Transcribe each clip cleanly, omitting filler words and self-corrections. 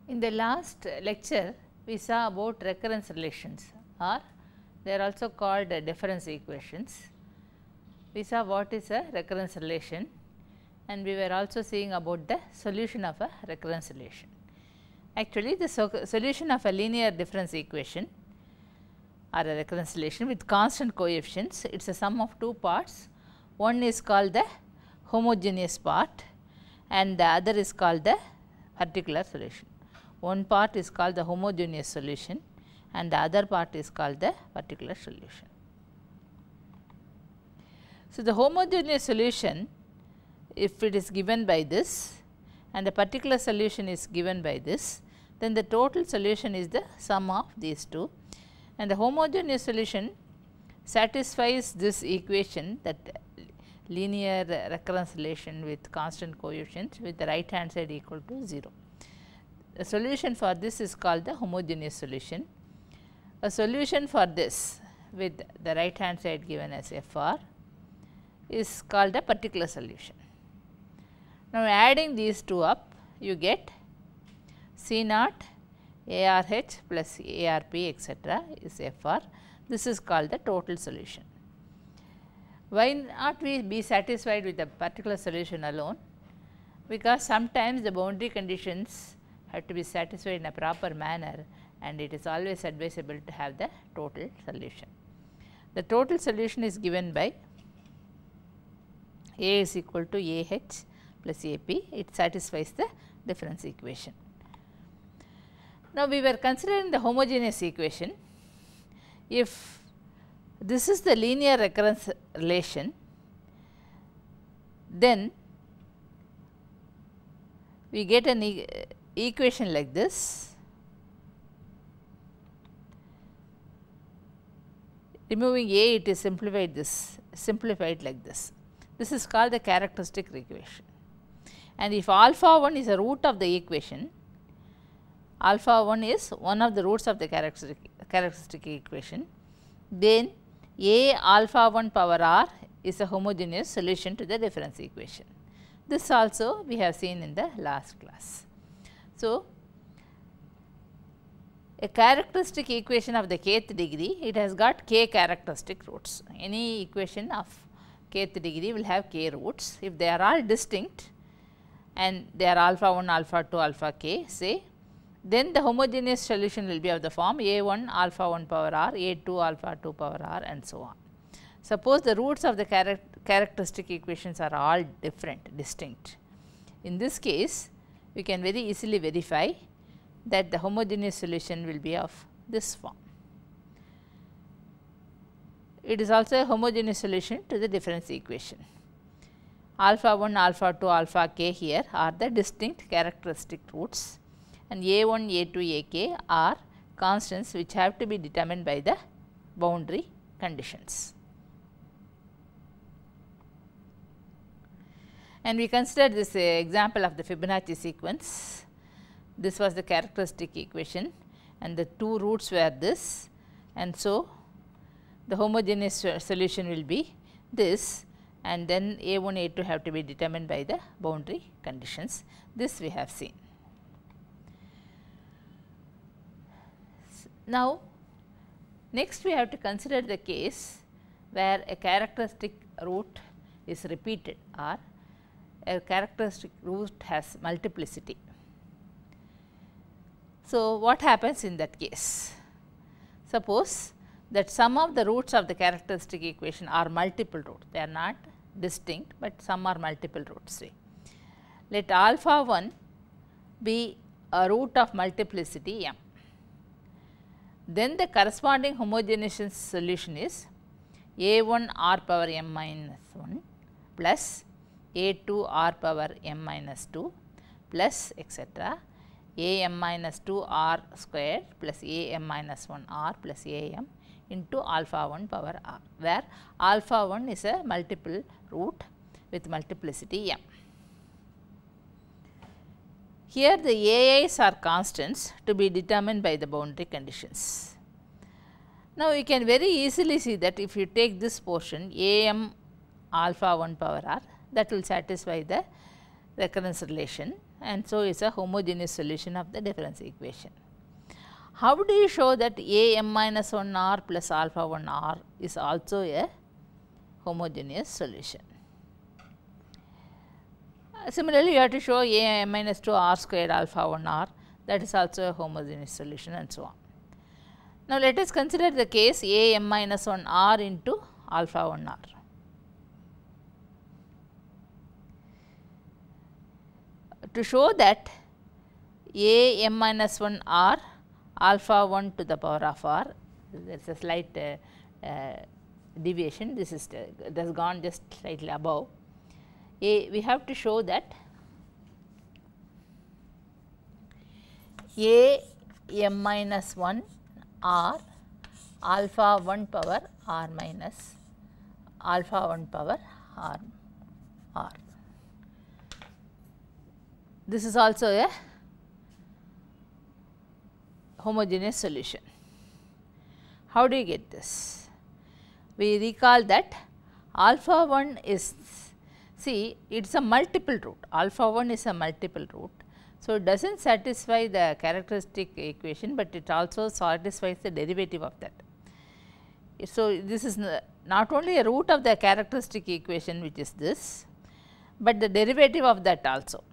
In the last lecture, we saw about recurrence relations, or they are also called difference equations. We saw what is a recurrence relation, and we were also seeing about the solution of a recurrence relation. Actually, the solution of a linear difference equation or a recurrence relation with constant coefficients, it is a sum of two parts. One is called the homogeneous part and the other is called the particular solution. One part is called the homogeneous solution and the other part is called the particular solution. So, the homogeneous solution, if it is given by this and the particular solution is given by this, then the total solution is the sum of these two, and the homogeneous solution satisfies this equation, that linear recurrence relation with constant coefficients with the right hand side equal to 0. The solution for this is called the homogeneous solution. A solution for this with the right hand side given as FR is called the particular solution. Now, adding these two up, you get C naught ARH plus ARP etcetera is FR. This is called the total solution. Why not we be satisfied with the particular solution alone? Because sometimes the boundary conditions have to be satisfied in a proper manner, and it is always advisable to have the total solution. The total solution is given by A is equal to AH plus AP, it satisfies the difference equation. Now, we were considering the homogeneous equation. If this is the linear recurrence relation, then we get an equation like this. Removing A, it is simplified like this. This is called the characteristic equation. And if alpha 1 is a root of the equation, alpha 1 is one of the roots of the characteristic equation, then A alpha 1 power r is a homogeneous solution to the difference equation. This also we have seen in the last class. So, a characteristic equation of the kth degree, it has got k characteristic roots. Any equation of kth degree will have k roots. If they are all distinct and they are alpha 1, alpha 2, alpha k, say, then the homogeneous solution will be of the form A1 alpha 1 power r, A2 alpha 2 power r, and so on. Suppose the roots of the characteristic equations are all different, distinct. In this case, we can very easily verify that the homogeneous solution will be of this form. It is also a homogeneous solution to the difference equation. Alpha 1, alpha 2, alpha k here are the distinct characteristic roots, and A1, A2, AK are constants which have to be determined by the boundary conditions. And we considered this example of the Fibonacci sequence. This was the characteristic equation and the two roots were this, and so the homogeneous solution will be this, and then A1, A2 have to be determined by the boundary conditions. This we have seen. Now, next we have to consider the case where a characteristic root is repeated or a characteristic root has multiplicity. So, what happens in that case? Suppose that some of the roots of the characteristic equation are multiple roots, they are not distinct, but some are multiple roots. Say, let alpha 1 be a root of multiplicity m. Then the corresponding homogeneous solution is A1 r power m minus 1 plus A2 r power m minus 2 plus etcetera A m minus 2 r squared plus A m minus 1 r plus A m into alpha 1 power r, where alpha 1 is a multiple root with multiplicity m. Here the AIs are constants to be determined by the boundary conditions. Now, you can very easily see that if you take this portion A m alpha 1 power r, that will satisfy the recurrence relation, and so is a homogeneous solution of the difference equation. How do you show that A m minus 1 r plus alpha 1 r is also a homogeneous solution? Similarly, you have to show A m minus 2 r squared alpha 1 r, that is also a homogeneous solution, and so on. Now, let us consider the case A m minus 1 r into alpha 1 r. To show that A m minus 1 r alpha 1 to the power of r, there is a slight deviation, this is it has gone just slightly above. We have to show that A m minus 1 r alpha 1 power r minus alpha 1 power r. This is also a homogeneous solution. How do you get this? We recall that alpha 1 is, see, it is a multiple root, alpha 1 is a multiple root. So, it does not satisfy the characteristic equation, but it also satisfies the derivative of that. So, this is not only a root of the characteristic equation, which is this, but the derivative of that also.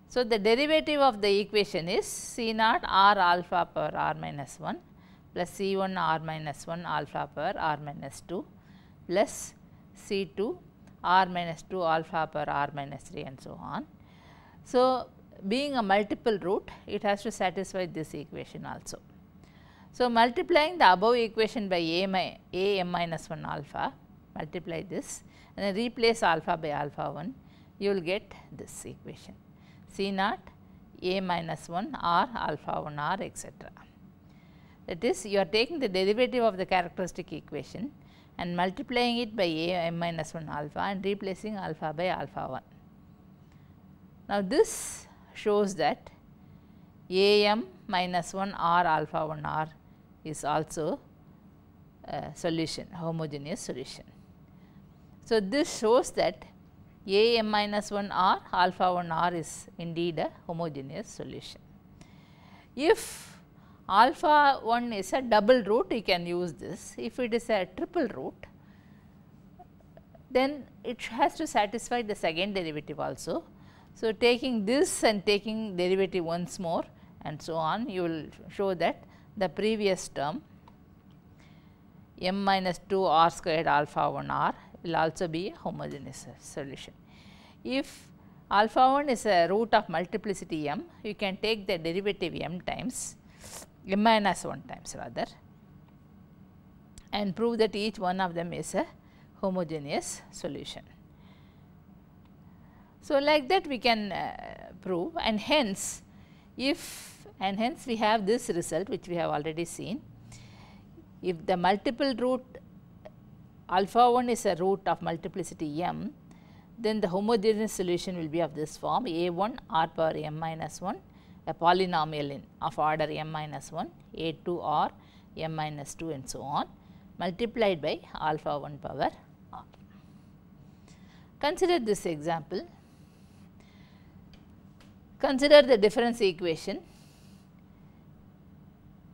So, the derivative of the equation is C naught r alpha power r minus 1 plus C 1 r minus 1 alpha power r minus 2 plus C 2 r minus 2 alpha power r minus 3, and so on. So, being a multiple root, it has to satisfy this equation also. So, multiplying the above equation by A m minus 1 alpha, multiply this and then replace alpha by alpha 1, you will get this equation C naught A minus 1 r alpha 1 r, etc. That is, you are taking the derivative of the characteristic equation and multiplying it by A m minus 1 alpha and replacing alpha by alpha 1. Now, this shows that A m minus 1 r alpha 1 r is also a solution, homogeneous solution. So, this shows that A m minus 1 r alpha 1 r is indeed a homogeneous solution. If alpha 1 is a double root, you can use this. If it is a triple root, then it has to satisfy the second derivative also. So, taking this and taking derivative once more and so on, you will show that the previous term m minus 2 r squared alpha 1 r will also be a homogeneous solution. If alpha 1 is a root of multiplicity m, you can take the derivative m times, m minus 1 times rather, and prove that each one of them is a homogeneous solution. So, like that we can prove, and hence we have this result which we have already seen. If the multiple root alpha 1 is a root of multiplicity m, then the homogeneous solution will be of this form: A 1 r power m minus 1, a polynomial of order m minus 1, A 2 r m minus 2, and so on, multiplied by alpha 1 power r. Consider this example. Consider the difference equation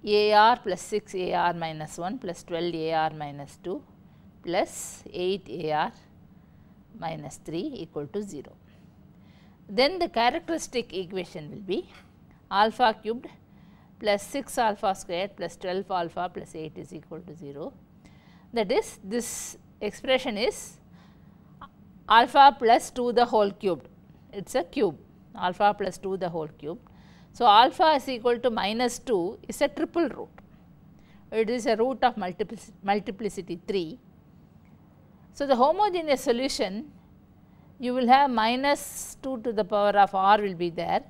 A r plus 6 A r minus 1 plus 12 A r minus 2 plus 8 A r minus 3 equal to 0. Then the characteristic equation will be alpha cubed plus 6 alpha squared plus 12 alpha plus 8 is equal to 0. That is, this expression is alpha plus 2 the whole cubed, it is a cube, alpha plus 2 the whole cube. So, alpha is equal to minus 2 is a triple root, it is a root of multiplicity 3. So, the homogeneous solution, you will have minus 2 to the power of r will be there,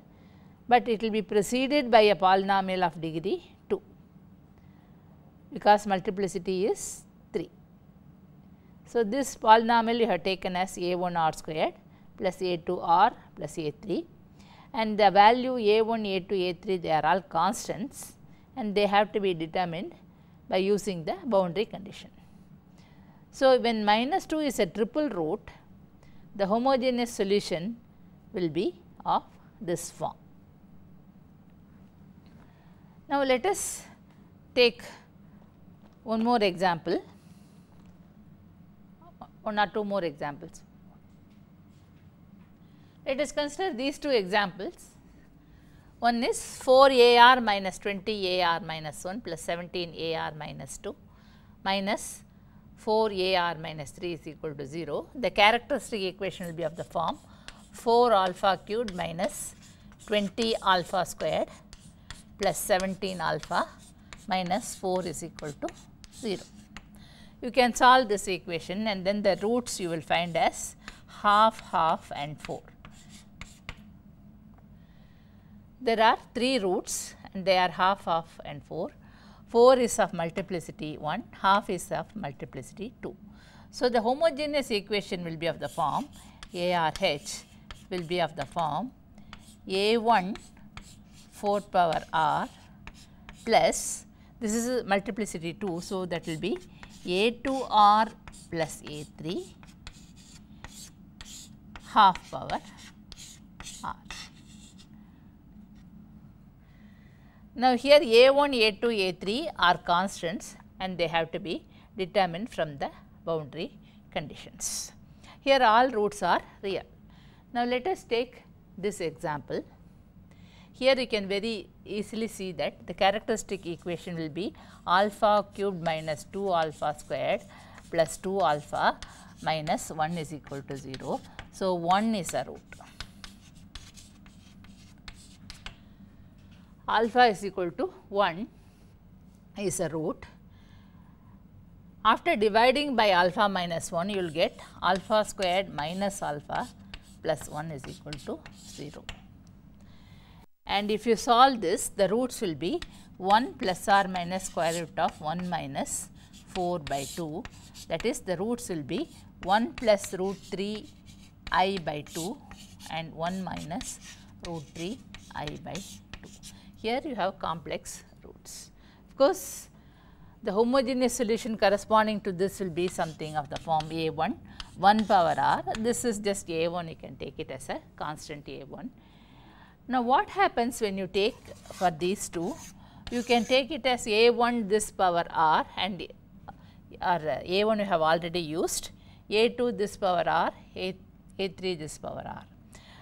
but it will be preceded by a polynomial of degree 2, because multiplicity is 3. So, this polynomial you have taken as a1 r squared plus a2 r plus a3, and the value a1, a2, a3 they are all constants, and they have to be determined by using the boundary condition. So, when minus 2 is a triple root, the homogeneous solution will be of this form. Now, let us take one more example, one or two more examples. Let us consider these two examples. One is 4 AR minus 20 AR minus 1 plus 17 AR minus 2 minus 4 AR minus 3 is equal to 0. The characteristic equation will be of the form 4 alpha cubed minus 20 alpha squared plus 17 alpha minus 4 is equal to 0. You can solve this equation and then the roots you will find as half, half and 4. There are 3 roots and they are half, half and 4. 4 is of multiplicity 1, half is of multiplicity 2. So, the homogeneous equation will be of the form ARH will be of the form A1 4 power r plus, this is multiplicity 2. So, that will be A2r plus A3 half power r. Now, here A1, A2, A3 are constants and they have to be determined from the boundary conditions. Here all roots are real. Now, let us take this example. Here you can very easily see that the characteristic equation will be alpha cubed minus 2 alpha squared plus 2 alpha minus 1 is equal to 0. So, 1 is a root. Alpha is equal to 1 is a root. After dividing by alpha minus 1, you will get alpha squared minus alpha plus 1 is equal to 0. And if you solve this, the roots will be 1 plus or minus square root of 1 minus 4 by 2. That is, the roots will be 1 plus root 3 I by 2 and 1 minus root 3 I by 2. Here you have complex roots. Of course, the homogeneous solution corresponding to this will be something of the form A1 1 power r. This is just A1, you can take it as a constant A1. Now, what happens when you take for these two? You can take it as A1 this power r and A1 you have already used, A2 this power r, A3 this power r.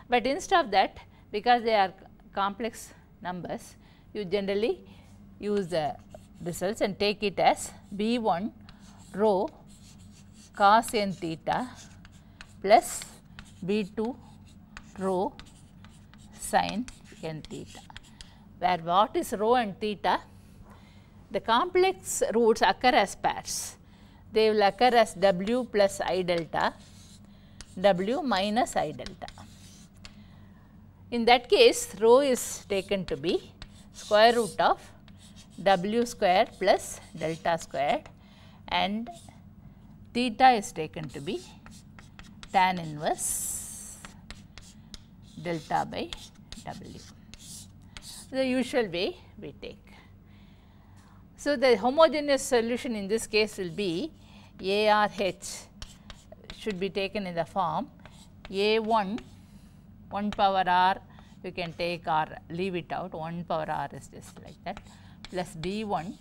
But instead of that, because they are complex numbers, you generally use the results and take it as B1 rho cos n theta plus B2 rho sin n theta, where what is rho and theta? The complex roots occur as pairs. They will occur as W plus I delta, W minus I delta. In that case, rho is taken to be square root of W square plus delta squared and theta is taken to be tan inverse delta by W. The usual way we take. So, the homogeneous solution in this case will be ARH should be taken in the form A1 1 power r, you can take or leave it out, 1 power r is just like that, plus B1.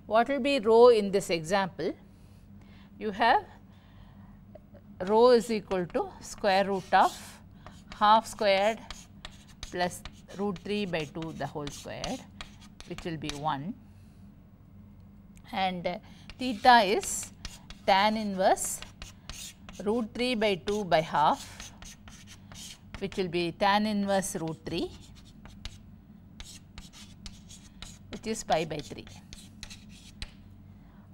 What will be rho in this example? You have rho is equal to square root of half squared plus root 3 by 2 the whole squared, which will be 1, and theta is tan inverse root 3 by 2 by half, which will be tan inverse root 3, which is pi by 3.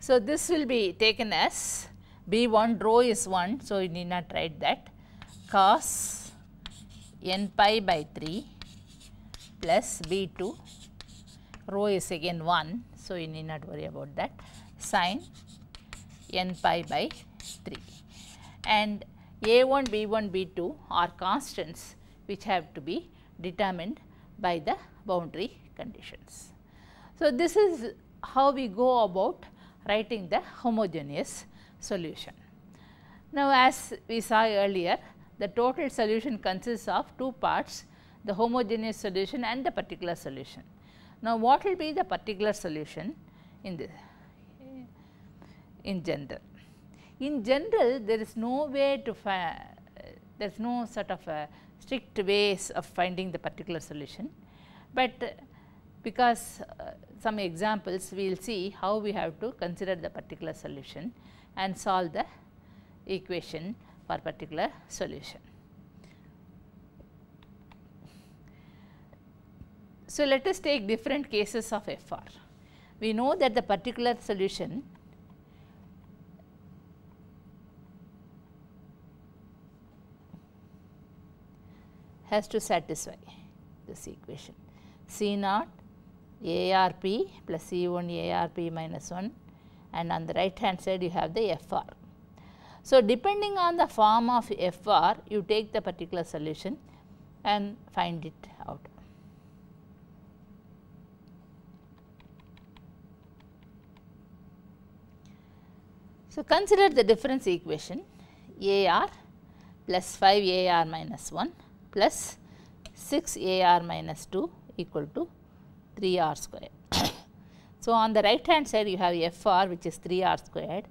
So, this will be taken as B1 rho is 1. So, you need not write that, cos n pi by 3 plus B2 rho is again 1. So, you need not worry about that, sin n pi by 3. And A1, B1, B2 are constants which have to be determined by the boundary conditions. So, this is how we go about writing the homogeneous solution. Now, as we saw earlier, the total solution consists of two parts, the homogeneous solution and the particular solution. Now, what will be the particular solution in this? In general, there is no way to there is no sort of strict ways of finding the particular solution, but because some examples we will see how we have to consider the particular solution and solve the equation for particular solution. So, let us take different cases of FR. We know that the particular solution has to satisfy this equation C naught ARP plus C1 ARP minus 1, and on the right hand side you have the FR. So, depending on the form of FR, you take the particular solution and find it out. So, consider the difference equation AR plus 5 AR minus 1 plus 6 AR minus 2 equal to 3 R squared. So, on the right hand side you have FR, which is 3 R squared.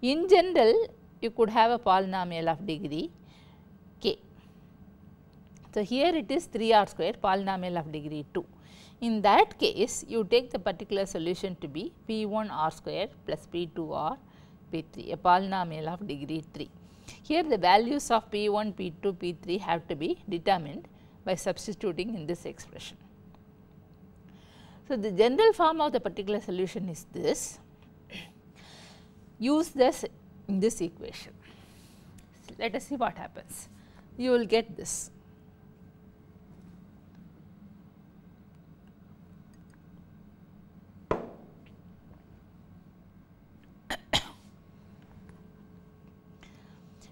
In general, you could have a polynomial of degree k. So, here it is 3 R squared, polynomial of degree 2. In that case, you take the particular solution to be P1 R squared plus P2 R P3, a polynomial of degree 3. Here the values of P1, P2, P3 have to be determined by substituting in this expression. So, the general form of the particular solution is this. Use this in this equation. Let us see what happens. You will get this.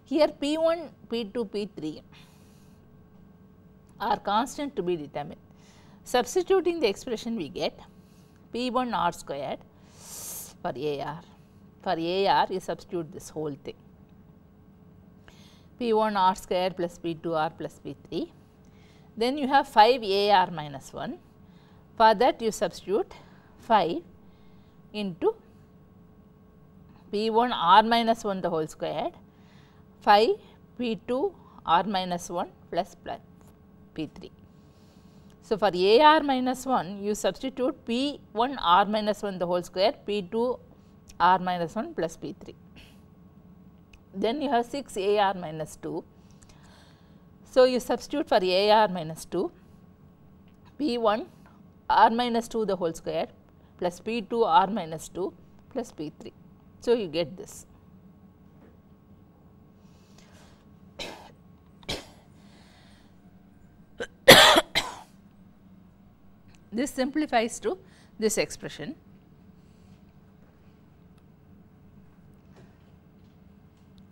Here P1, P2, P3 are constant to be determined. Substituting the expression, we get P1 R squared for AR. For AR, you substitute this whole thing. P1 R squared plus P2 R plus P3. Then you have 5 AR minus 1. For that, you substitute 5 into P1 R minus 1 the whole squared, 5 P2 R minus 1 plus P3. So, for AR minus 1, you substitute P1 R minus 1 the whole square, P2 R minus 1 plus P3. Then you have 6 AR minus 2. So, you substitute for AR minus 2, P1 R minus 2 the whole square plus P2 R minus 2 plus P3. So, you get this. This simplifies to this expression.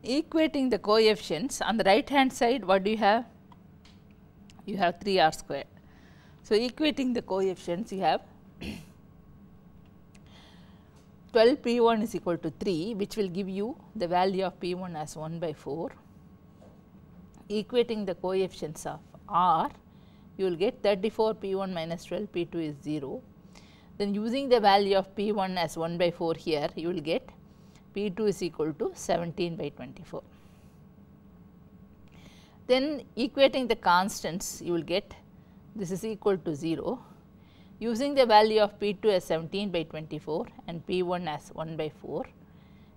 Equating the coefficients, on the right hand side, what do you have? You have 3 R squared. So, equating the coefficients, you have 12 P1 is equal to 3, which will give you the value of P1 as 1 by 4. Equating the coefficients of R, you will get 34 P1 minus 12, P2 is 0. Then using the value of P1 as 1 by 4 here, you will get P2 is equal to 17 by 24. Then equating the constants, you will get this is equal to 0. Using the value of P2 as 17 by 24 and P1 as 1 by 4,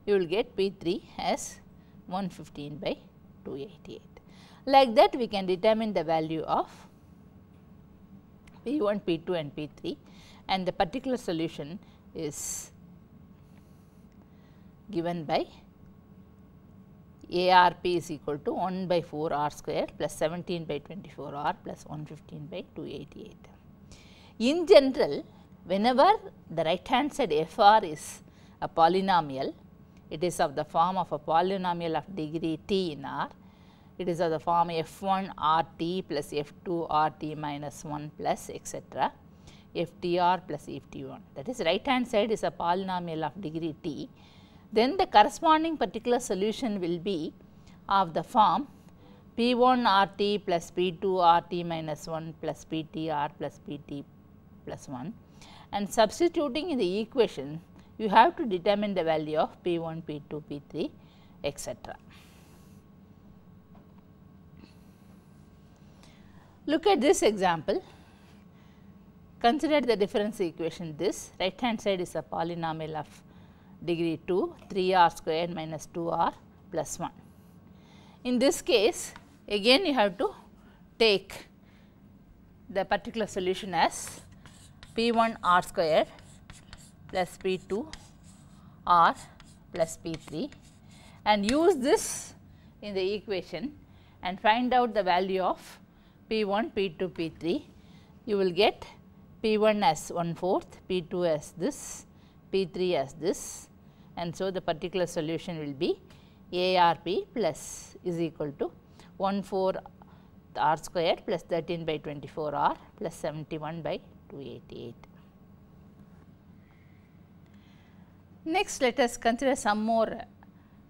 you will get P3 as 115 by 288. Like that, we can determine the value of P1, P2 and P3, and the particular solution is given by ARP is equal to 1 by 4 R square plus 17 by 24 R plus 115 by 288. In general, whenever the right hand side FR is a polynomial, it is of the form of a polynomial of degree t in R. It is of the form f1 RT plus f2 RT minus 1 plus etc. FTR plus FT1. That is, right hand side is a polynomial of degree t. Then the corresponding particular solution will be of the form P1 RT plus P2 RT minus 1 plus PT R plus PT plus 1, and substituting in the equation you have to determine the value of P1, P2, P3, etc. Look at this example. Consider the difference equation. This right hand side is a polynomial of degree 2, 3r squared minus 2r plus 1. In this case, again you have to take the particular solution as P1 r squared plus P2 r plus P3 and use this in the equation and find out the value of P1, P2, P3. You will get P1 as 1/4, P2 as this, P3 as this, and so the particular solution will be ARP plus is equal to 1/4 r squared plus 13 by 24 r plus 71 by 288. Next, let us consider some more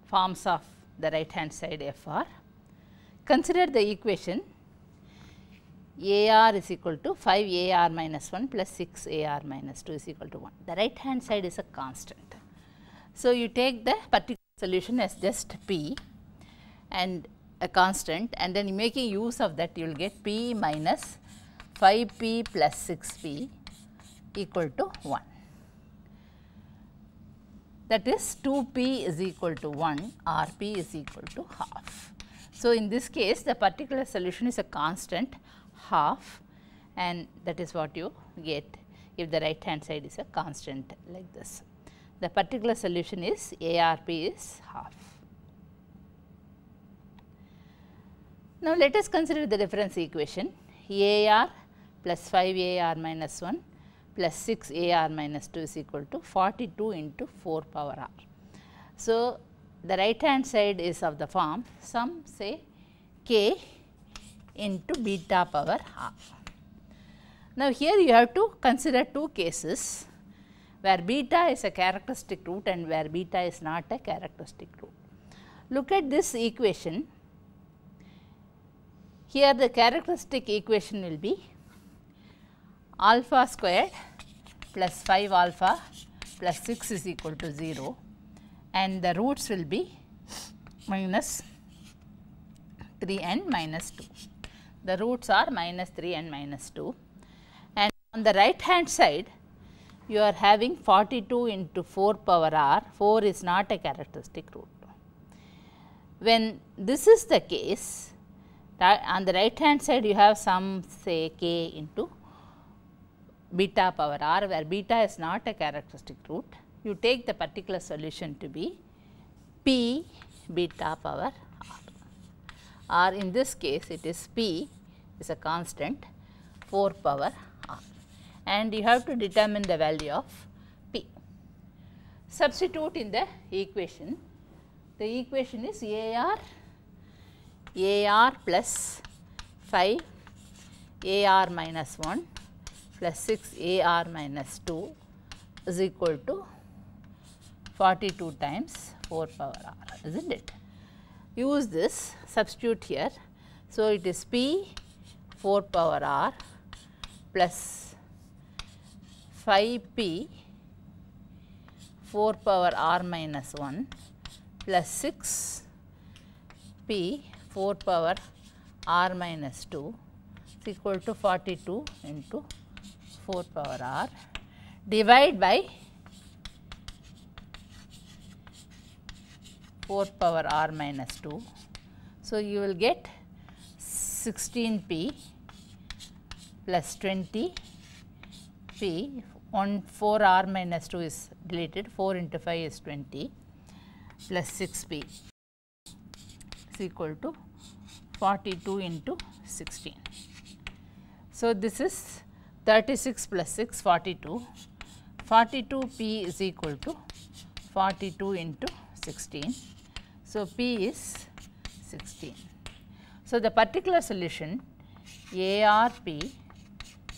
forms of the right hand side FR. Consider the equation AR is equal to 5 AR minus 1 plus 6 AR minus 2 is equal to 1. The right hand side is a constant. So, you take the particular solution as just P and a constant, and then making use of that you will get P minus 5P plus 6P equal to 1. That is 2P is equal to 1, RP is equal to half. So, in this case the particular solution is a constant half, and that is what you get if the right hand side is a constant like this. The particular solution is ARP is half. Now, let us consider the difference equation AR plus 5 AR minus 1 plus 6 AR minus 2 is equal to 42 into 4 power r. So, the right hand side is of the form, some say k into beta power r. Now, here you have to consider two cases where beta is a characteristic root and where beta is not a characteristic root. Look at this equation. Here the characteristic equation will be alpha squared plus 5 alpha plus 6 is equal to 0, and the roots will be minus 3 and minus 2. The roots are minus 3 and minus 2, and on the right hand side you are having 42 into 4 power r. 4 is not a characteristic root. When this is the case, on the right hand side you have some say k into beta power r, where beta is not a characteristic root. You take the particular solution to be p beta power r, or in this case it is p is a constant 4 power r, and you have to determine the value of p. Substitute in the equation. The equation is AR plus 5 AR minus 1 plus 6 AR minus 2 is equal to 42 times 4 power r, isn't it? Use this, substitute here. So, it is P 4 power r plus 5P 4 power r minus 1 plus 6P 4 power r minus 2 is equal to 42 into 4 power r, divide by 4 power r minus 2. So, you will get 16P plus 20P, 4 r minus 2 is deleted, 4 into 5 is 20 plus 6P is equal to 42 into 16. So, this is 36 plus 6 42, 42P is equal to 42 into 16. So, P is 16. So, the particular solution ARP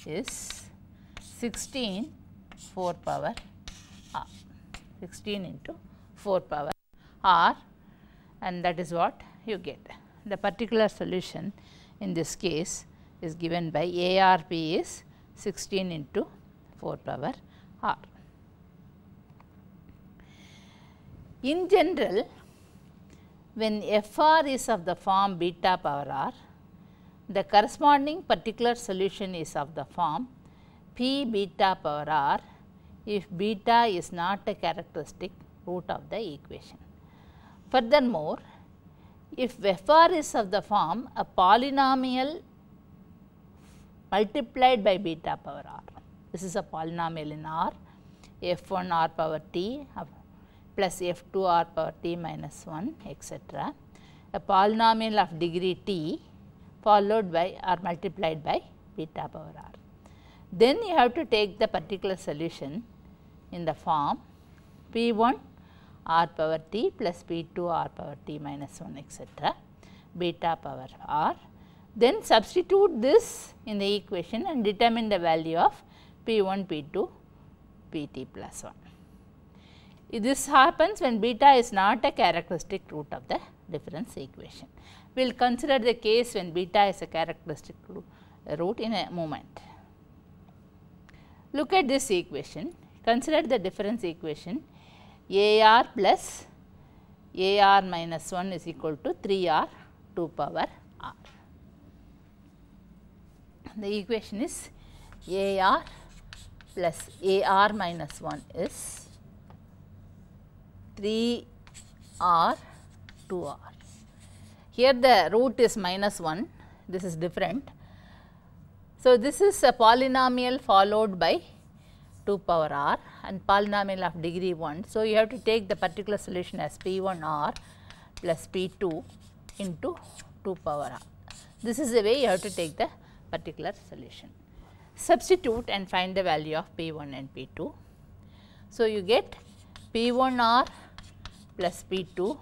is 16 4 power r, 16 into 4 power r, and that is what you get. the particular solution in this case is given by ARP is 16 into 4 power r. In general, when FR is of the form beta power r, the corresponding particular solution is of the form P beta power r if beta is not a characteristic root of the equation. Furthermore, if FR is of the form a polynomial multiplied by beta power r, this is a polynomial in R, f1 r power t plus f2 r power t minus 1 etc., a polynomial of degree t followed by or multiplied by beta power r. Then you have to take the particular solution in the form p1 r power t plus p2 r power t minus 1 etc., beta power r. Then substitute this in the equation and determine the value of p1, p2, pt plus 1. This happens when beta is not a characteristic root of the difference equation. We will consider the case when beta is a characteristic root in a moment. Look at this equation. Consider the difference equation AR plus AR minus 1 is equal to 3R 2 power r. The equation is AR plus AR minus 1 is 3R 2R. Here the root is minus 1, this is different. So, this is a polynomial followed by 2 power r and polynomial of degree 1. So, you have to take the particular solution as p1 r plus p2 into 2 power r. This is the way you have to take the particular solution. Substitute and find the value of p1 and p2. So, you get p1 r plus p2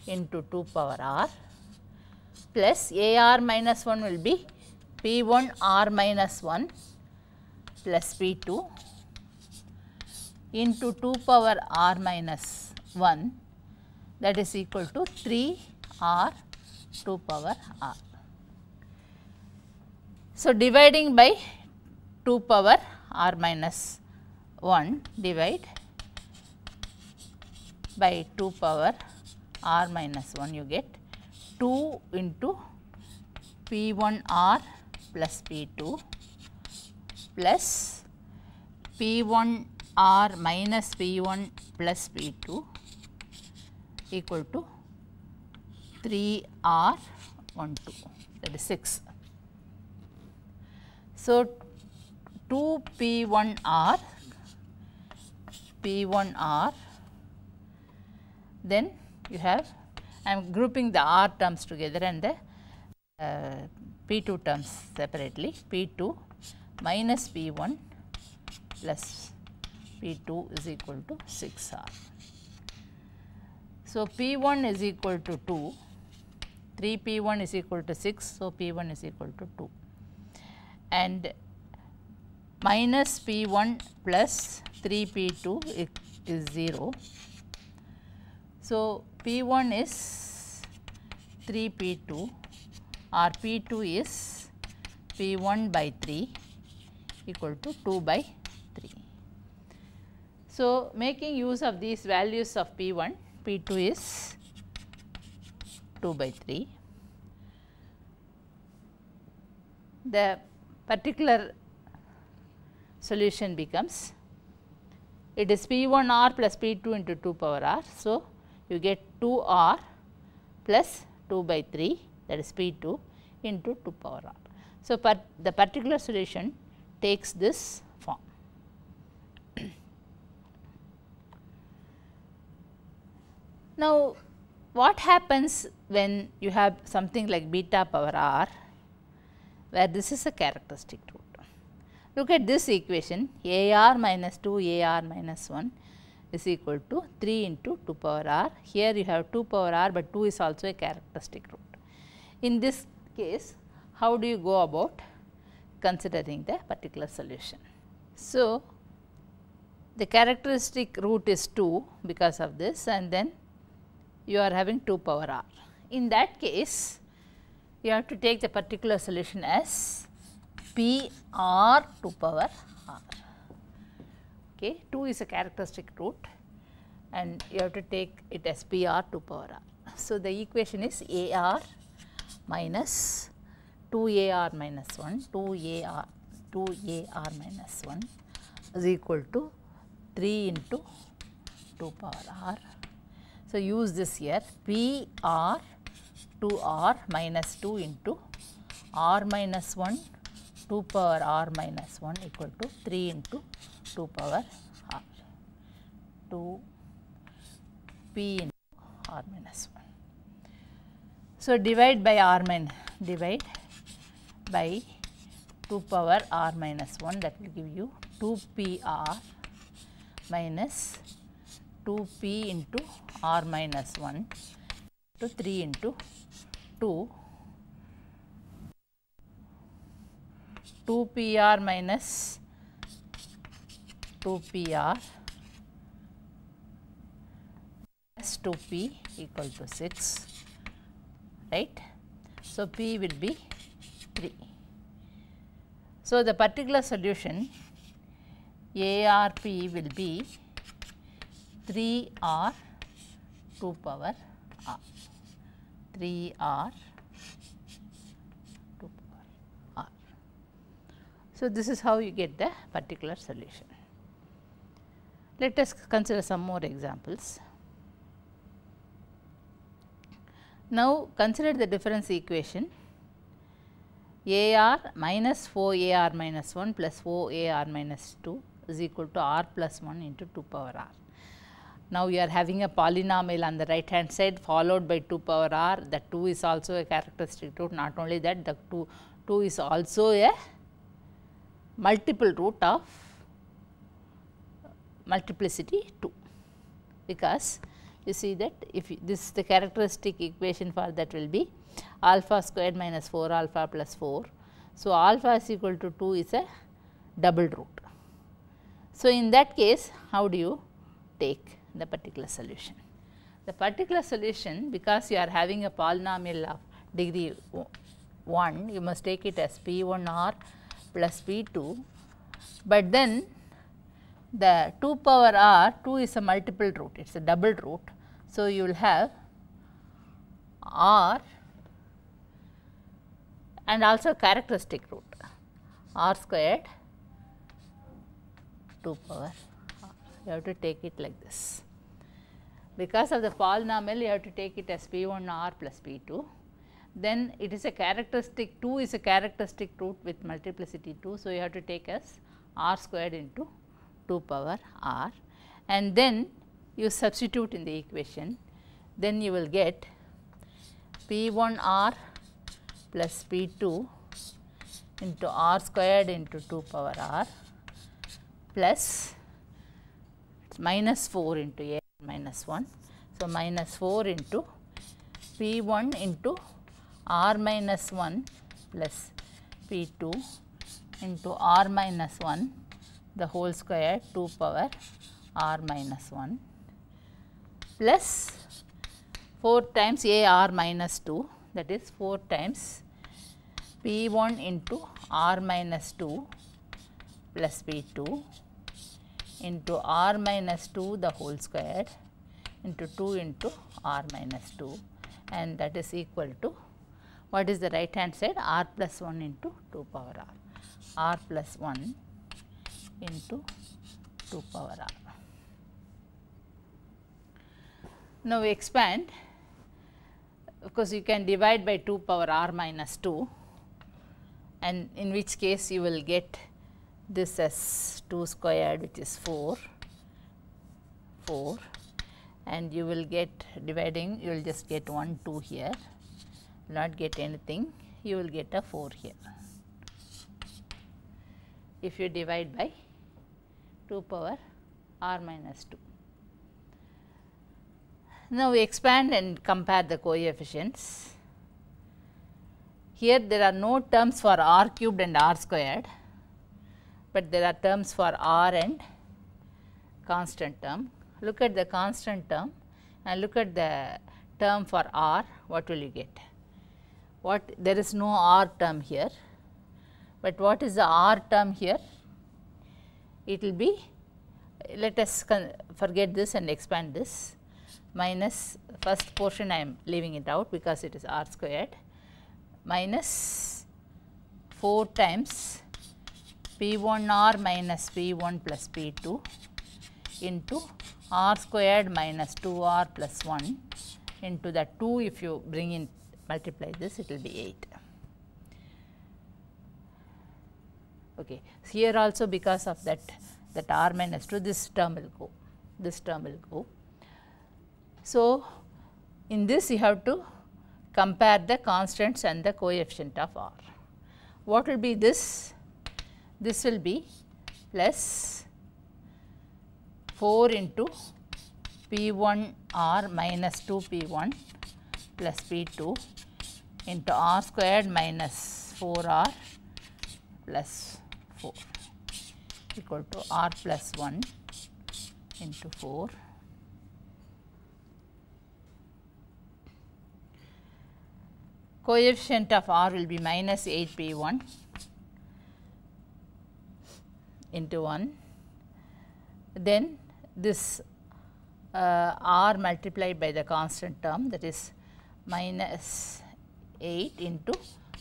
into 2 power r plus AR minus 1 will be p1 r minus 1 plus p2 into 2 power r minus 1, that is equal to 3 r 2 power r. So, dividing by 2 power r minus 1 divide by 2 power r minus 1, you get 2 into p1 r plus p2 plus p1 r minus p1 plus p2 equal to 3 r 1 2, that is 6. So, 2 p1 r then you have, I am grouping the r terms together and the p2 terms separately, p2 minus p1 plus p2 is equal to 6r. So, p1 is equal to 2, 3 p1 is equal to 6, so p1 is equal to 2 and minus p1 plus 3 p2 is 0. So, p1 is 3 p2 or p2 is p1 by 3 equal to 2 by 3. So, making use of these values of p1, p2 is 2 by 3. The particular solution becomes, it is p1 r plus p2 into 2 power r. So, you get 2 r plus 2 by 3, that is p2 into 2 power r. So, the particular solution takes this form. Now, what happens when you have something like beta power r, where this is a characteristic root? Look at this equation, AR minus 2 AR minus 1 is equal to 3 into 2 power r. Here you have 2 power r, but 2 is also a characteristic root. In this case, how do you go about considering the particular solution? So, the characteristic root is 2 because of this, and then you are having 2 power r. in that case you have to take the particular solution as P r 2 power r. Okay. 2 is a characteristic root and you have to take it as P r 2 power r. So, the equation is A r minus 2 A r minus 1, 2 A r minus 1 is equal to 3 into 2 power r. So, use this here P r 2 r minus 2 into r minus 1 2 power r minus 1 equal to 3 into 2 power r, 2 p into r minus 1. So, divide by 2 power r minus 1, that will give you 2 p r minus 2 p into r minus 1 to 3 into 2 p r minus 2 p r plus 2 p equal to 6, right. So, p will be 3. So, the particular solution ARP will be 3 r 2 power r, 3 r 2 power r. So, this is how you get the particular solution. Let us consider some more examples. Now, consider the difference equation A r minus 4 A r minus 1 plus 4 A r minus 2 is equal to r plus 1 into 2 power r. Now, you are having a polynomial on the right hand side followed by 2 power r. The 2 is also a characteristic root. Not only that, the 2 is also a multiple root of multiplicity 2, because you see that if this is the characteristic equation for that will be alpha squared minus 4 alpha plus 4. So, alpha is equal to 2 is a double root. So, in that case how do you take the particular solution? The particular solution, because you are having a polynomial of degree 1, you must take it as P1 r plus P2, but then the 2 power r, 2 is a multiple root, it is a double root. So, you will have r and also characteristic root r squared 2 power r. You have to take it like this. Because of the polynomial, you have to take it as P1 r plus P2. Then it is a characteristic, 2 is a characteristic root with multiplicity 2. So, you have to take as r squared into 2 power r, and then you substitute in the equation, then you will get P1 r plus P2 into r squared into 2 power r plus minus 4 into a minus 1. So, minus 4 into P1 into r minus 1 plus P2 into r minus 1 the whole square 2 power r minus 1 plus 4 times a r minus 2, that is 4 times P1 into r minus 2 plus P2 into r minus 2 the whole square into 2 into r minus 2, and that is equal to, what is the right hand side, r plus 1 into 2 power r, r plus 1 into 2 power r. Now, we expand. Of course, you can divide by 2 power r minus 2, and in which case you will get this as 2 squared, which is 4, and you will get dividing, you will just get 1 2 here, will not get anything, you will get a 4 here if you divide by 2 power r minus 2. Now, we expand and compare the coefficients. Here there are no terms for r cubed and r squared, but there are terms for r and constant term. Look at the constant term and look at the term for r, what will you get? There is no r term here, but what is the r term here? It will be, let us forget this and expand this, minus first portion I am leaving it out because it is r squared, minus 4 times P1 r minus P1 plus P2 into r squared minus 2 r plus 1 into the 2, if you bring in multiply this, it will be 8. Okay. So, here also because of that r minus 2, this term will go, this term will go. So, in this you have to compare the constants and the coefficient of r. What will be this? This will be plus 4 into P1 r minus 2 P1 plus P2 into r squared minus 4 r plus 4 equal to r plus 1 into 4 coefficient of r will be minus 8 P1 into 1, then this r multiplied by the constant term, that is minus 8 into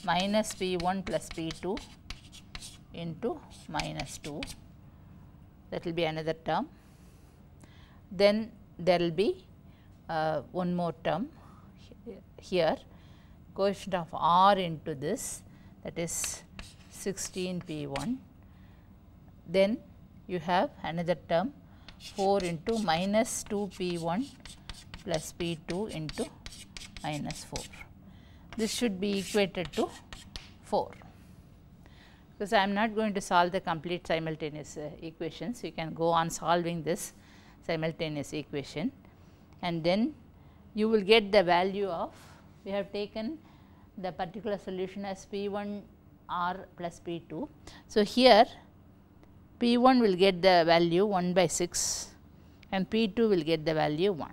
minus P1 plus P2 into minus 2, that will be another term. Then there will be one more term here, coefficient of r into this, that is 16 P1. Then you have another term 4 into minus 2 P1 plus P2 into minus 4. This should be equated to 4, because I am not going to solve the complete simultaneous equations. You can go on solving this simultaneous equation, and then you will get the value of, we have taken the particular solution as P1 r plus P2. So, here P1 will get the value 1 by 6 and P2 will get the value 1.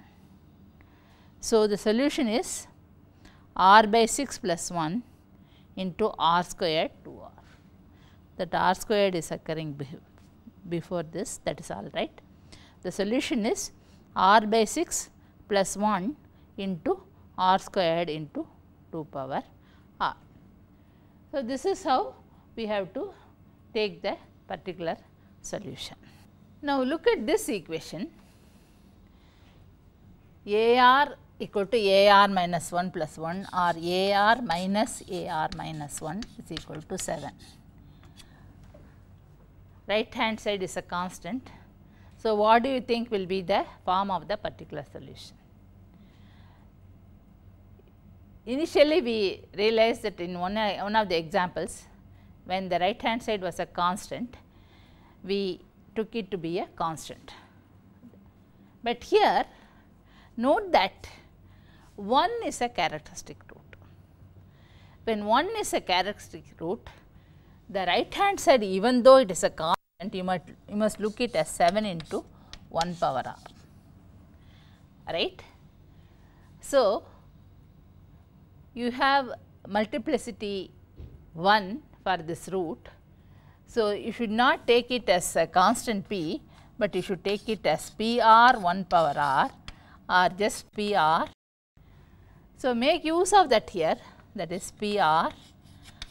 So, the solution is r by 6 plus 1 into r squared 2r. That r squared is occurring before this, that is all right. The solution is r by 6 plus 1 into r squared into 2 power r. So, this is how we have to take the particular solution. Now, look at this equation, AR equal to AR minus 1 plus 1 or AR minus AR minus 1 is equal to 7. Right hand side is a constant. So, what do you think will be the form of the particular solution? Initially, we realized that in one of the examples, when the right hand side was a constant, we took it to be a constant. But here note that 1 is a characteristic root. When 1 is a characteristic root, the right hand side, even though it is a constant, you must look it as 7 into 1 power r, right. So, you have multiplicity 1 for this root. So, you should not take it as a constant p, but you should take it as p r 1 power r or just p r. So, make use of that here, that is p r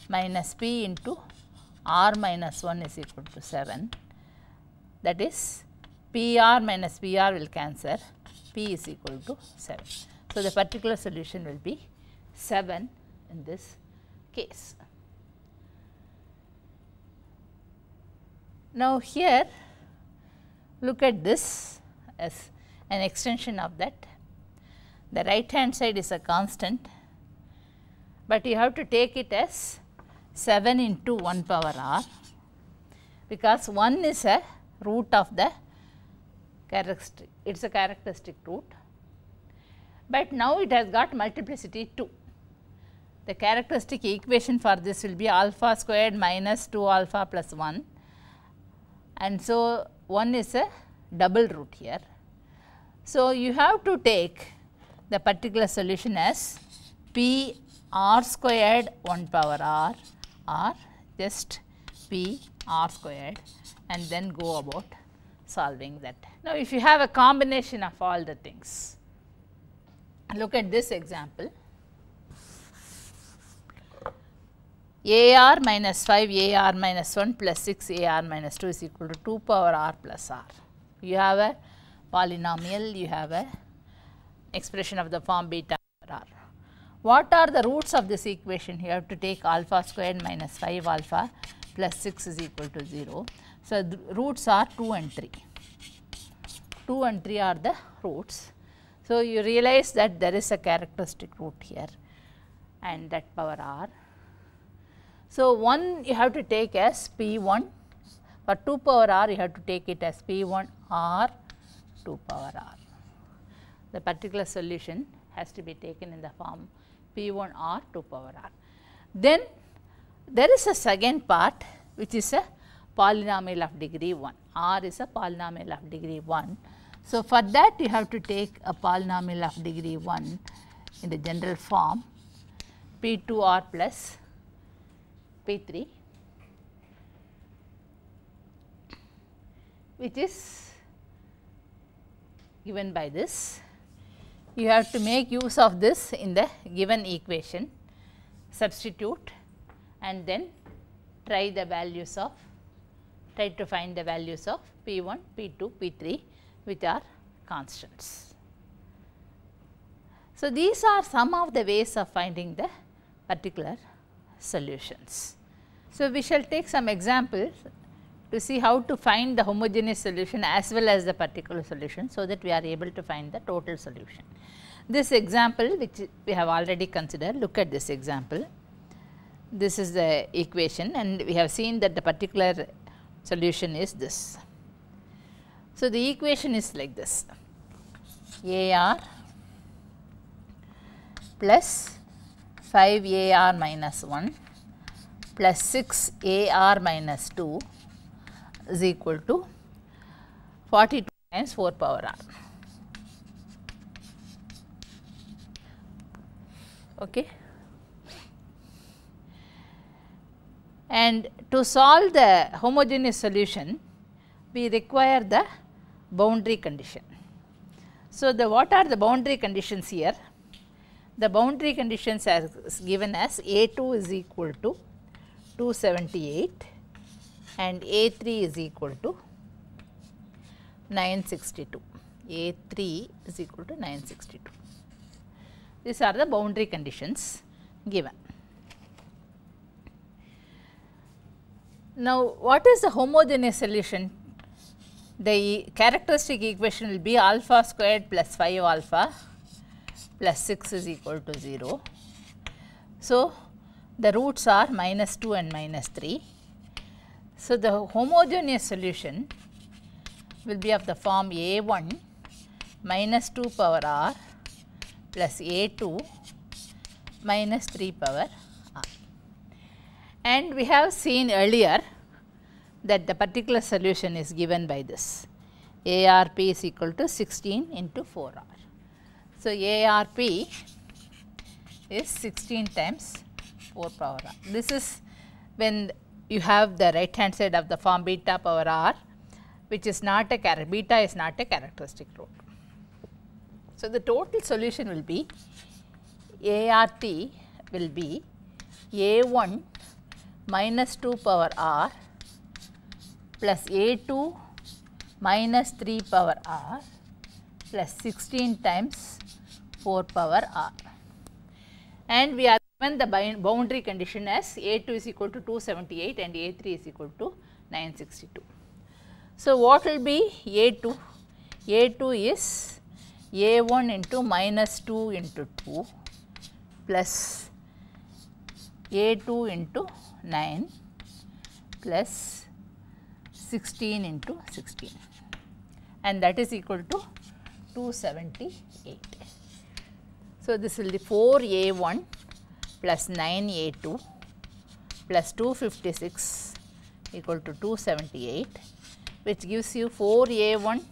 minus p into r minus 1 is equal to 7, that is p r minus p r will cancel, p is equal to 7. So, the particular solution will be 7 in this case. Now, here look at this as an extension of that. The right hand side is a constant, but you have to take it as 7 into 1 power r, because 1 is a root of the characteristic, it is a characteristic root, but now it has got multiplicity 2. The characteristic equation for this will be alpha squared minus 2 alpha plus 1. And so, 1 is a double root here. So, you have to take the particular solution as P r squared 1 power r or just P r squared, and then go about solving that. Now, if you have a combination of all the things, look at this example. A r minus 5 A r minus 1 plus 6 A r minus 2 is equal to 2 power r plus r. You have a polynomial, you have a expression of the form beta power r. What are the roots of this equation? You have to take alpha squared minus 5 alpha plus 6 is equal to 0. So, the roots are 2 and 3. 2 and 3 are the roots. So, you realize that there is a characteristic root here and that power r. So, 1 you have to take as P1, for 2 power r you have to take it as P1 r 2 power r. The particular solution has to be taken in the form P1 r 2 power r. Then there is a second part which is a polynomial of degree 1, r is a polynomial of degree 1. So, for that you have to take a polynomial of degree 1 in the general form P2 r plus P3, which is given by this. You have to make use of this in the given equation, substitute and then try to find the values of P1, P2, P3 which are constants. So, these are some of the ways of finding the particular solutions. So, we shall take some examples to see how to find the homogeneous solution as well as the particular solution, so that we are able to find the total solution. This example which we have already considered, look at this example. This is the equation and we have seen that the particular solution is this. So, the equation is like this: A r plus 5 A r minus 1 plus 6 A r minus 2 is equal to 42 times 4 power r. Okay. And to solve the homogeneous solution, we require the boundary condition. So, what are the boundary conditions here? The boundary conditions are given as A2 is equal to 278 and A3 is equal to 962. A3 is equal to 962. These are the boundary conditions given. Now, what is the homogeneous solution? The characteristic equation will be alpha squared plus 5 alpha plus 6 is equal to 0. So, the roots are minus 2 and minus 3. So, the homogeneous solution will be of the form A1 minus 2 power r plus A2 minus 3 power r. And we have seen earlier that the particular solution is given by this: ARP is equal to 16 into 4r. So, ARP is 16 times 4 power r. This is when you have the right hand side of the form beta power r, which is not a beta is not a characteristic root. So, the total solution will be ART will be A1 minus 2 power r plus A2 minus 3 power r plus 16 times 4 power r. And we are given the boundary condition as A2 is equal to 278 and A3 is equal to 962. So, what will be A2? A2 is A1 into minus 2 into 2 plus A2 into 9 plus 16 into 16, and that is equal to 278. So, this will be 4 A1 plus 9 A2 plus 256 equal to 278, which gives you 4 A1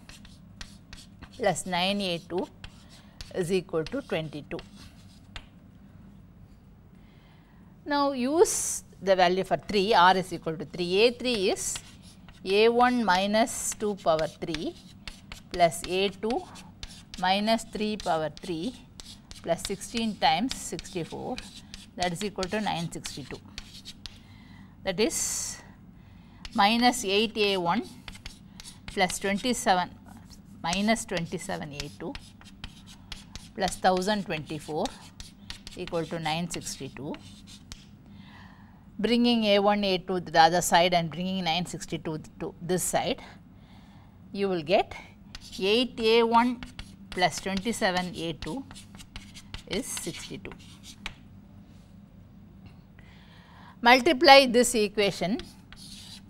plus 9 A2 is equal to 22. Now, use the value for 3, r is equal to 3. A3 is a1 minus 2 power 3 plus a2 minus 3 power 3 plus 16 times 64, that is equal to 962. That is minus 8 a1 plus 27 minus 27 a2 plus 1024 equal to 962. Bringing a1 a2 to the other side and bringing 962 to this side, you will get 8 a1 plus 27 a2 is 62. Multiply this equation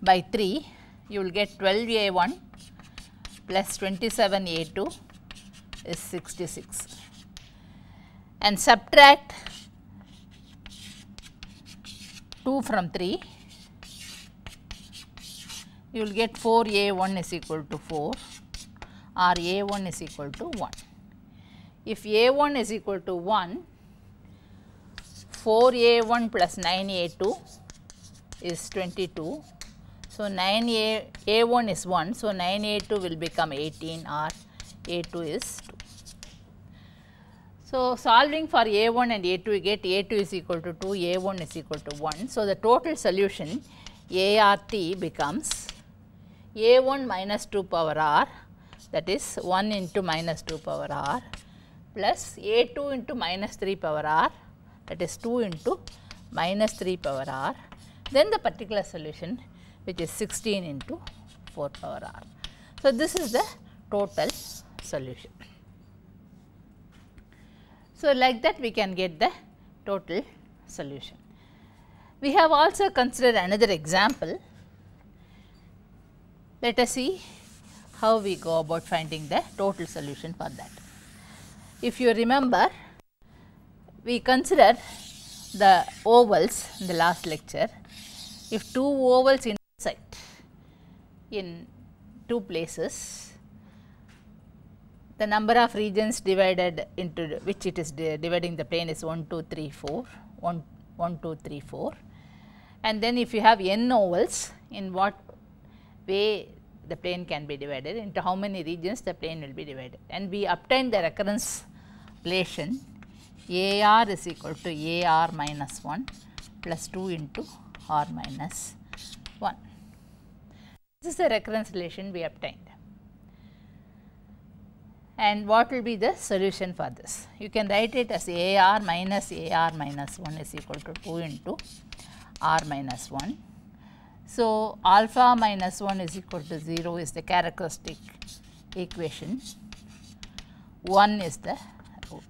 by 3, you will get 12 a1 plus 27 a2 is 66, and subtract 2 from 3, you will get 4 a1 is equal to 4, or a1 is equal to 1. If a1 is equal to 1, 4 a1 plus 9 a2 is 22. So, 9 a1 is 1. So, 9 a2 will become 18, or a2 is 2. So, solving for a1 and a2, you get a2 is equal to 2, a1 is equal to 1. So, the total solution ART becomes a1 minus 2 power r, that is 1 into minus 2 power r, plus a2 into minus 3 power r, that is 2 into minus 3 power r, then the particular solution, which is 16 into 4 power r. So, this is the total solution. So, like that we can get the total solution. We have also considered another example. Let us see how we go about finding the total solution for that. If you remember, we considered the ovals in the last lecture. If two ovals intersect in two places, the number of regions divided into which it is dividing the plane is 1, 2, 3, 4, 1, 2, 3, 4. And then if you have n ovals, in what way the plane can be divided, into how many regions the plane will be divided. And we obtained the recurrence relation AR is equal to AR minus 1 plus 2 into R minus 1. This is the recurrence relation we obtained. And what will be the solution for this? You can write it as AR minus 1 is equal to 2 into R minus 1. So, alpha minus 1 is equal to 0 is the characteristic equation, 1 is the root.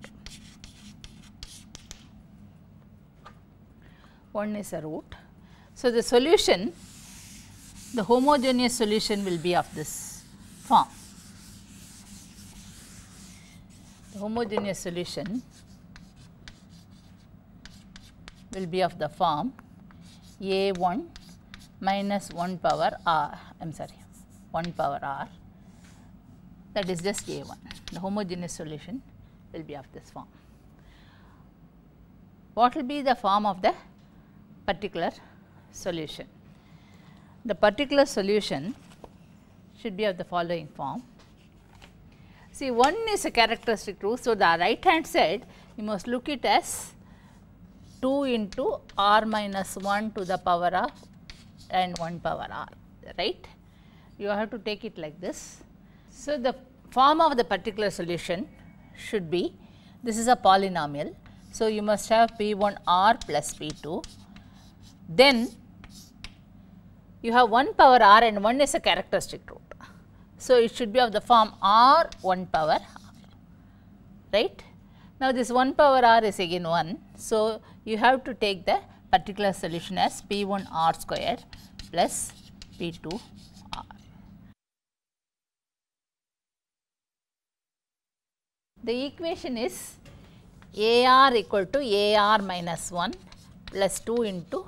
1 is a root. So, the solution, the homogeneous solution will be of this form. The homogeneous solution will be of the form A1 minus 1 power r, I am sorry, 1 power r, that is just A1. The homogeneous solution will be of this form. What will be the form of the particular solution? The particular solution should be of the following form. See, 1 is a characteristic root. So, the right hand side you must look it as 2 into r minus 1 to the power of and 1 power r, right. You have to take it like this. So, the form of the particular solution should be, this is a polynomial. So, you must have P1 r plus P2, then you have 1 power r and 1 is a characteristic root. So, it should be of the form r 1 power r, right. Now, this 1 power r is again 1. So, you have to take the particular solution as P1 r squared plus P2 r. The equation is AR equal to AR minus 1 plus 2 into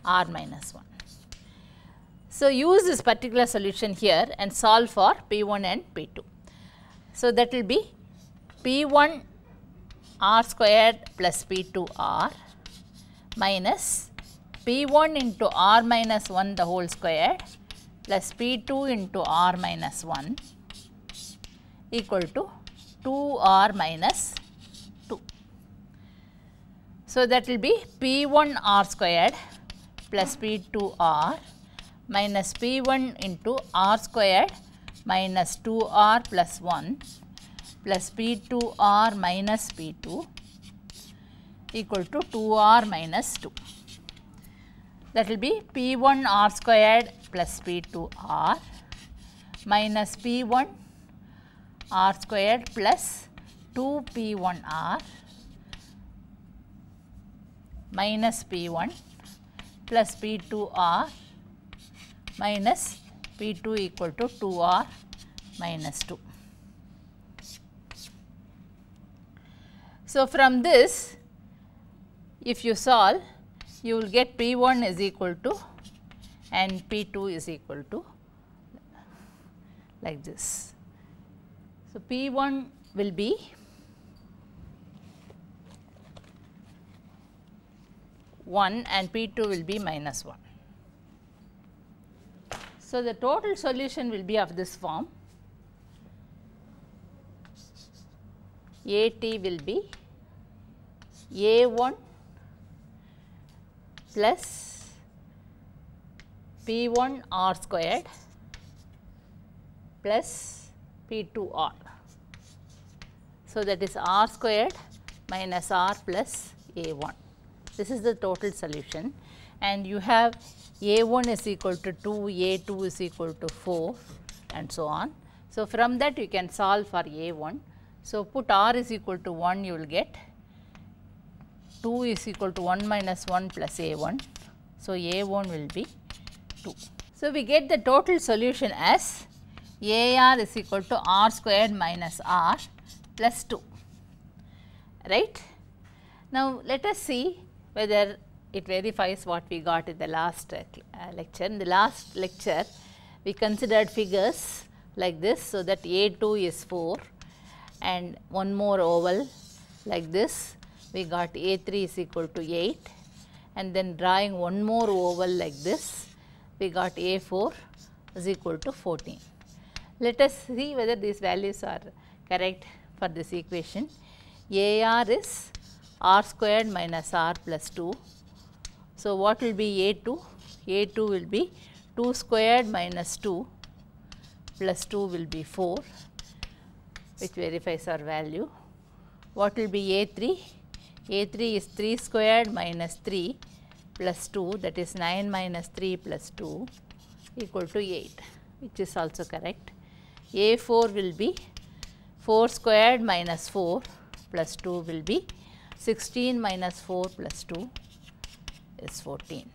r minus 1. So, use this particular solution here and solve for P1 and P2. So, that will be P1 r squared plus P2 r minus P1 into r minus 1 the whole squared plus P2 into r minus 1 equal to 2r minus 2. So, that will be P1 r squared plus P2 r minus P1 into r squared minus 2r plus 1 plus P2 r minus P2 equal to 2r minus 2. That will be P1 r squared plus P2 r minus P1 r squared plus 2 P1 r minus P1 plus P2 r minus P2 equal to 2r minus 2. So, from this if you solve, you will get P1 is equal to and P2 is equal to like this. So, P1 will be one and P2 will be minus 1. So, the total solution will be of this form. AT will be A1 plus P1 r squared plus P2 r. So, that is r squared minus r plus A1. This is the total solution, and you have A1 is equal to 2, A2 is equal to 4 and so on. So, from that you can solve for A1. So, put r is equal to 1, you will get 2 is equal to 1 minus 1 plus A1. So, A1 will be 2. So, we get the total solution as AR is equal to r squared minus r plus 2, right. Now, let us see whether it verifies what we got in the last lecture. In the last lecture, we considered figures like this. So, that A2 is 4 and one more oval like this, we got A3 is equal to 8, and then drawing one more oval like this, we got A4 is equal to 14. Let us see whether these values are correct for this equation. AR is r squared minus r plus 2. So, what will be A2? A2 will be 2 squared minus 2 plus 2 will be 4, which verifies our value. What will be A3? A3 is 3 squared minus 3 plus 2, that is 9 minus 3 plus 2 equal to 8, which is also correct. A4 will be 4 squared minus 4 plus 2 will be 16 minus 4 plus 2 is 14.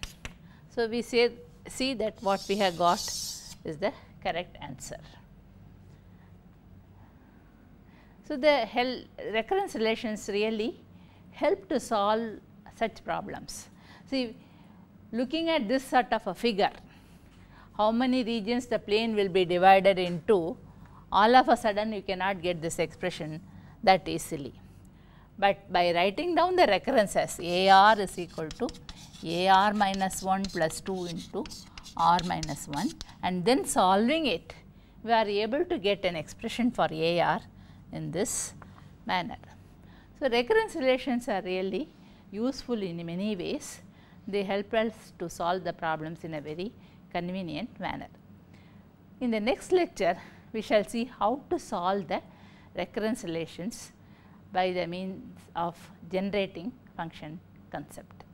So, we see that what we have got is the correct answer. So, the recurrence relations really help to solve such problems. See, looking at this sort of a figure, how many regions the plane will be divided into, all of a sudden you cannot get this expression that easily. But by writing down the recurrences, AR is equal to AR minus 1 plus 2 into R minus 1, and then solving it, we are able to get an expression for AR in this manner. So, recurrence relations are really useful in many ways. They help us to solve the problems in a very convenient manner. In the next lecture, we shall see how to solve the recurrence relations by the means of generating function concept.